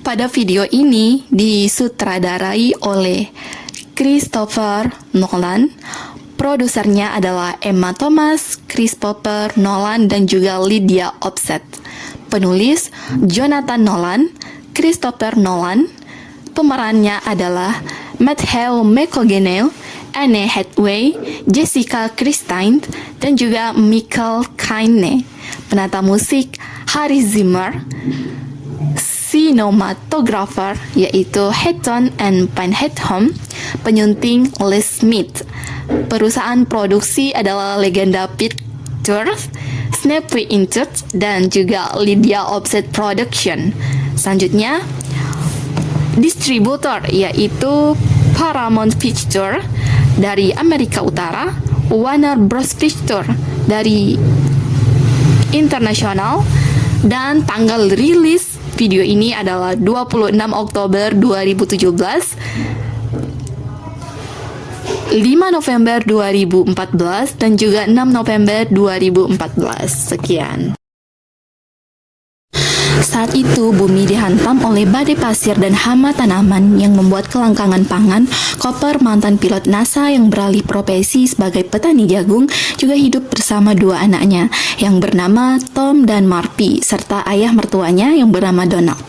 Pada video ini disutradarai oleh Christopher Nolan. Produsernya adalah Emma Thomas, Christopher Nolan, dan juga Lydia Offset. Penulis Jonathan Nolan, Christopher Nolan. Pemerannya adalah Matthew McConaughey, Anne Hathaway, Jessica Chastain, dan juga Michael Caine. Penata musik Hans Zimmer. Sinematografer yaitu Hatton and Panettiere, penyunting Les Smith. Perusahaan produksi adalah Legenda Pictures, Snappy Intuit, dan juga Lydia Offset Production. Selanjutnya, distributor yaitu Paramount Pictures dari Amerika Utara, Warner Bros. Pictures dari internasional, dan tanggal rilis video ini adalah 26 Oktober 2017, 5 November 2014, dan juga 6 November 2014. Sekian. Saat itu, bumi dihantam oleh badai pasir dan hama tanaman yang membuat kelangkangan pangan. Cooper, mantan pilot NASA yang beralih profesi sebagai petani jagung, juga hidup bersama dua anaknya yang bernama Tom dan Marpy, serta ayah mertuanya yang bernama Donald.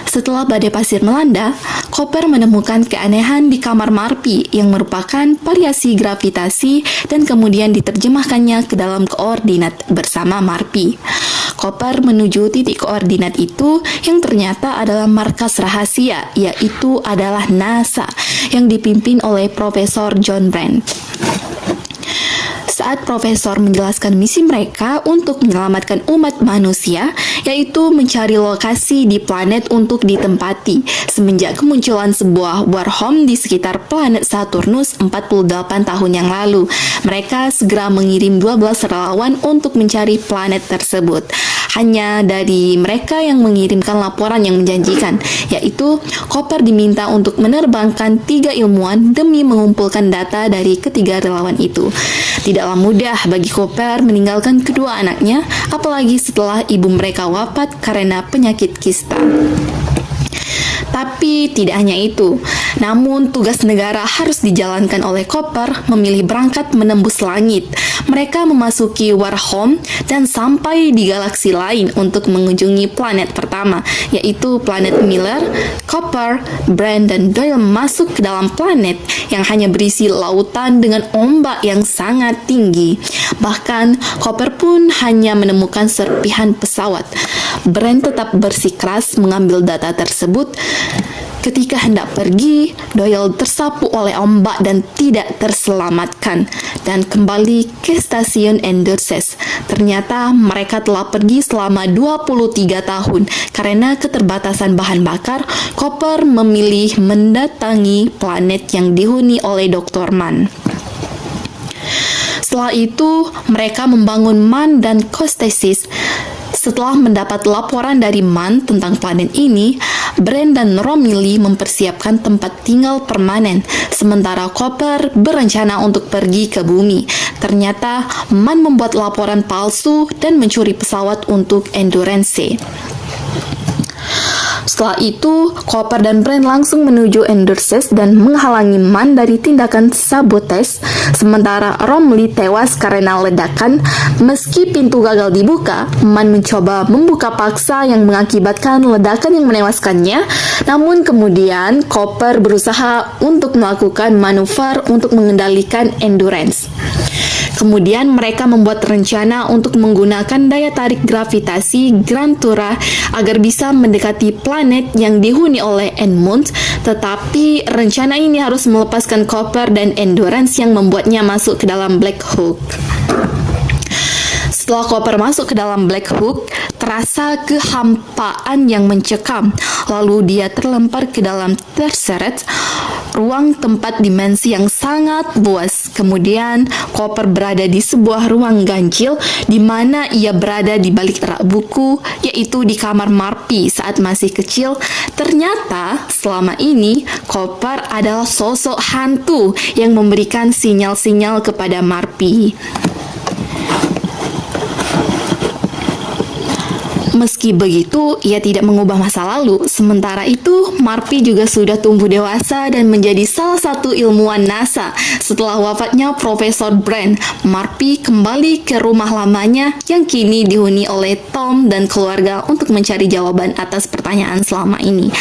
Setelah badai pasir melanda, Cooper menemukan keanehan di kamar Marpy yang merupakan variasi gravitasi dan kemudian diterjemahkannya ke dalam koordinat bersama Marpy. Cooper menuju titik koordinat itu yang ternyata adalah markas rahasia, yaitu adalah NASA yang dipimpin oleh Profesor John Brand. Saat profesor menjelaskan misi mereka untuk menyelamatkan umat manusia, yaitu mencari lokasi di planet untuk ditempati semenjak kemunculan sebuah wormhole di sekitar planet Saturnus 48 tahun yang lalu. Mereka segera mengirim 12 relawan untuk mencari planet tersebut. Hanya dari mereka yang mengirimkan laporan yang menjanjikan, yaitu Cooper diminta untuk menerbangkan 3 ilmuwan demi mengumpulkan data dari ketiga relawan itu. Tidaklah mudah bagi Cooper meninggalkan kedua anaknya, apalagi setelah ibu mereka wafat karena penyakit kista. Tapi tidak hanya itu, namun tugas negara harus dijalankan oleh Cooper memilih berangkat menembus langit. Mereka memasuki wormhole dan sampai di galaksi lain untuk mengunjungi planet pertama, yaitu planet Miller. Cooper, Brand, dan Doyle masuk ke dalam planet yang hanya berisi lautan dengan ombak yang sangat tinggi. Bahkan, Cooper pun hanya menemukan serpihan pesawat. Brand tetap bersikeras mengambil data tersebut. Ketika hendak pergi, Doyle tersapu oleh ombak dan tidak terselamatkan dan kembali ke stasiun Endurance. Ternyata mereka telah pergi selama 23 tahun. Karena keterbatasan bahan bakar, Cooper memilih mendatangi planet yang dihuni oleh Dr. Mann. Setelah itu, mereka membangun Mann dan Kostesis. Setelah mendapat laporan dari Mann tentang planet ini, Brand dan Romilly mempersiapkan tempat tinggal permanen, sementara Cooper berencana untuk pergi ke bumi. Ternyata, Mann membuat laporan palsu dan mencuri pesawat untuk Endurance. Setelah itu, Cooper dan Brand langsung menuju Endurance dan menghalangi Mann dari tindakan sabotage, sementara Romilly tewas karena ledakan. Meski pintu gagal dibuka, Mann mencoba membuka paksa yang mengakibatkan ledakan yang menewaskannya. Namun kemudian, Cooper berusaha untuk melakukan manuver untuk mengendalikan Endurance. Kemudian mereka membuat rencana untuk menggunakan daya tarik gravitasi Grantura agar bisa mendekati planet yang dihuni oleh Endmont, tetapi rencana ini harus melepaskan Cooper dan Endurance yang membuatnya masuk ke dalam Black Hole. Setelah Cooper masuk ke dalam Black Hole, terasa kehampaan yang mencekam. Lalu dia terlempar ke dalam Tesseract, ruang tempat dimensi yang sangat luas. Kemudian Cooper berada di sebuah ruang ganjil di mana ia berada di balik rak buku, yaitu di kamar Marpy saat masih kecil. Ternyata selama ini Cooper adalah sosok hantu yang memberikan sinyal-sinyal kepada Marpy. Meski begitu, ia tidak mengubah masa lalu. Sementara itu, Marpy juga sudah tumbuh dewasa dan menjadi salah satu ilmuwan NASA. Setelah wafatnya Profesor Brand, Marpy kembali ke rumah lamanya yang kini dihuni oleh Tom dan keluarga untuk mencari jawaban atas pertanyaan selama ini.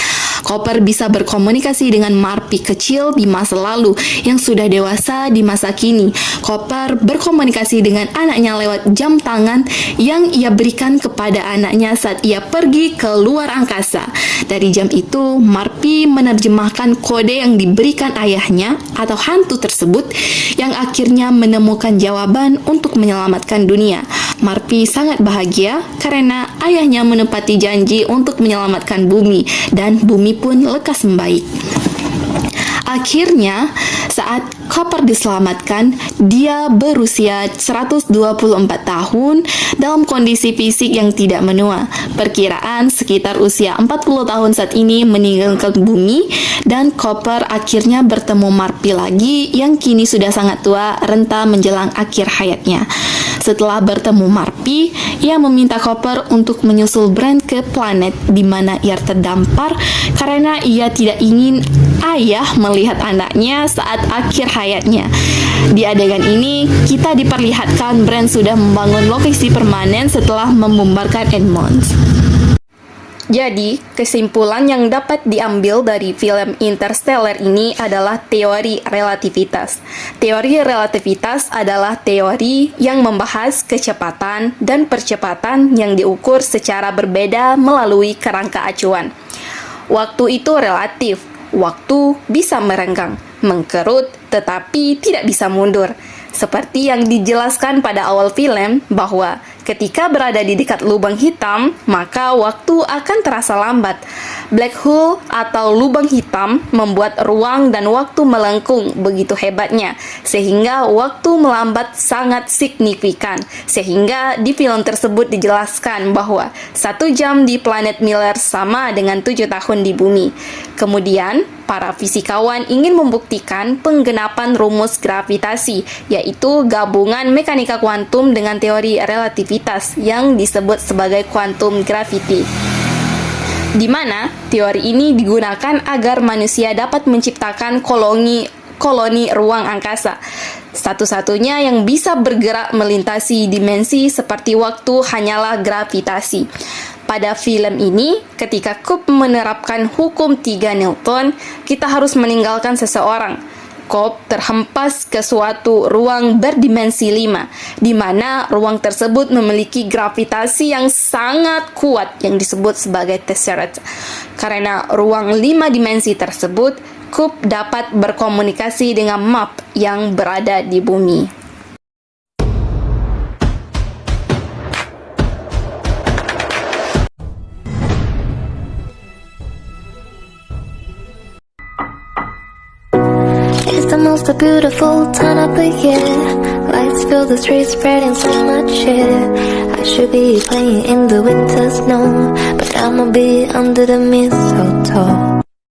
Cooper bisa berkomunikasi dengan Marpy kecil di masa lalu yang sudah dewasa di masa kini. Cooper berkomunikasi dengan anaknya lewat jam tangan yang ia berikan kepada anaknya saat ia pergi ke luar angkasa. Dari jam itu, Marpy menerjemahkan kode yang diberikan ayahnya atau hantu tersebut yang akhirnya menemukan jawaban untuk menyelamatkan dunia. Marpy sangat bahagia karena ayahnya menepati janji untuk menyelamatkan bumi dan bumi pun lekas membaik. Akhirnya, saat Cooper diselamatkan, dia berusia 124 tahun dalam kondisi fisik yang tidak menua. Perkiraan sekitar usia 40 tahun saat ini meninggalkan bumi, dan Cooper akhirnya bertemu Marpy lagi yang kini sudah sangat tua, renta menjelang akhir hayatnya. Setelah bertemu Marpy, ia meminta Cooper untuk menyusul Brand ke planet di mana ia terdampar karena ia tidak ingin ayah melihat anaknya saat akhir hayatnya. Di adegan ini, kita diperlihatkan Brand sudah membangun lokasi permanen setelah membombarkan Edmonds. Jadi, kesimpulan yang dapat diambil dari film Interstellar ini adalah teori relativitas. Teori relativitas adalah teori yang membahas kecepatan dan percepatan yang diukur secara berbeda melalui kerangka acuan. Waktu itu relatif, waktu bisa merenggang, mengkerut, tetapi tidak bisa mundur. Seperti yang dijelaskan pada awal film, bahwa ketika berada di dekat lubang hitam, maka waktu akan terasa lambat. Black hole atau lubang hitam membuat ruang dan waktu melengkung begitu hebatnya, sehingga waktu melambat sangat signifikan. Sehingga di film tersebut dijelaskan bahwa 1 jam di planet Miller sama dengan 7 tahun di bumi. Kemudian, para fisikawan ingin membuktikan penggenapan rumus gravitasi, yaitu gabungan mekanika kuantum dengan teori relativitas yang disebut sebagai quantum gravity, di mana teori ini digunakan agar manusia dapat menciptakan koloni ruang angkasa. Satu-satunya yang bisa bergerak melintasi dimensi seperti waktu hanyalah gravitasi. Pada film ini, ketika Cope menerapkan hukum 3 Newton, kita harus meninggalkan seseorang. Cope terhempas ke suatu ruang berdimensi 5, di mana ruang tersebut memiliki gravitasi yang sangat kuat yang disebut sebagai tesseract. Karena ruang 5 dimensi tersebut, Cope dapat berkomunikasi dengan map yang berada di bumi. It's the most beautiful time of the year. Lights fill the streets, spreading so much cheer. I should be playing in the winter snow, but I'ma be under the mistletoe.